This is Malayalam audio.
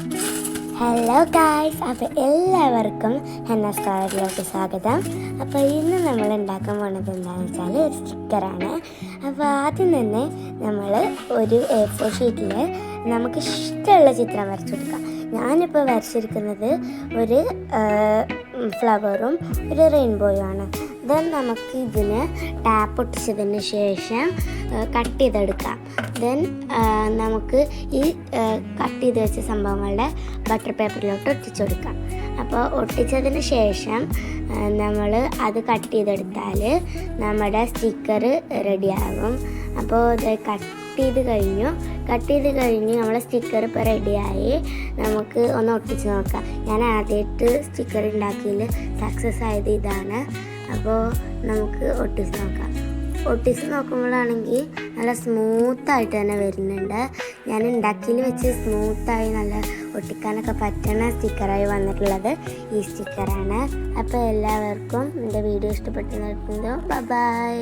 ഹലോ ഗായ്സ്, അപ്പോൾ എല്ലാവർക്കും ഹെന്നാസ് കളറിലോട്ട് സ്വാഗതം. അപ്പോൾ ഇന്ന് നമ്മൾ ഉണ്ടാക്കാൻ പോകുന്നത് എന്താണെന്ന് വെച്ചാൽ ഒരു സ്റ്റിക്കറാണ്. അപ്പോൾ ആദ്യം തന്നെ നമ്മൾ ഒരു A4 ഷീറ്റിൽ നമുക്ക് ഇഷ്ടമുള്ള ചിത്രം വരച്ചു കൊടുക്കാം. ഞാനിപ്പോൾ വരച്ചിരിക്കുന്നത് ഒരു ഫ്ലവറും ഒരു റെയിൻബോയും ആണ്. ദെൻ നമുക്ക് ഇതിന് ടാപ്പ് ഒട്ടിച്ചതിന് ശേഷം കട്ട് ചെയ്തെടുക്കാം. ദെൻ നമുക്ക് ഈ കട്ട് ചെയ്ത് വെച്ച സംഭവങ്ങളുടെ ബട്ടർ പേപ്പറിലോട്ട് ഒട്ടിച്ചു കൊടുക്കാം. അപ്പോൾ ഒട്ടിച്ചതിന് ശേഷം നമ്മൾ അത് കട്ട് ചെയ്തെടുത്താൽ നമ്മുടെ സ്റ്റിക്കർ റെഡിയാകും. അപ്പോൾ ഇത് കട്ട് ചെയ്ത് കഴിഞ്ഞ് നമ്മളെ സ്റ്റിക്കർ ഇപ്പോൾ റെഡിയായി. നമുക്ക് ഒന്ന് ഒട്ടിച്ച് നോക്കാം. ഞാൻ ആദ്യമായിട്ട് സ്റ്റിക്കർ ഉണ്ടാക്കിയതിൽ സക്സസ് ആയത് ഇതാണ്. അപ്പോൾ നമുക്ക് ഒട്ടിച്ച് നോക്കുമ്പോഴാണെങ്കിൽ നല്ല സ്മൂത്തായിട്ട് തന്നെ വരുന്നുണ്ട്. ഞാൻ ഉണ്ടാക്കിയതിൽ വെച്ച് സ്മൂത്തായി നല്ല ഒട്ടിക്കാനൊക്കെ പറ്റുന്ന സ്റ്റിക്കറായി വന്നിട്ടുള്ളത് ഈ സ്റ്റിക്കറാണ്. അപ്പോൾ എല്ലാവർക്കും എൻ്റെ വീഡിയോ ഇഷ്ടപ്പെട്ടു. ബൈ.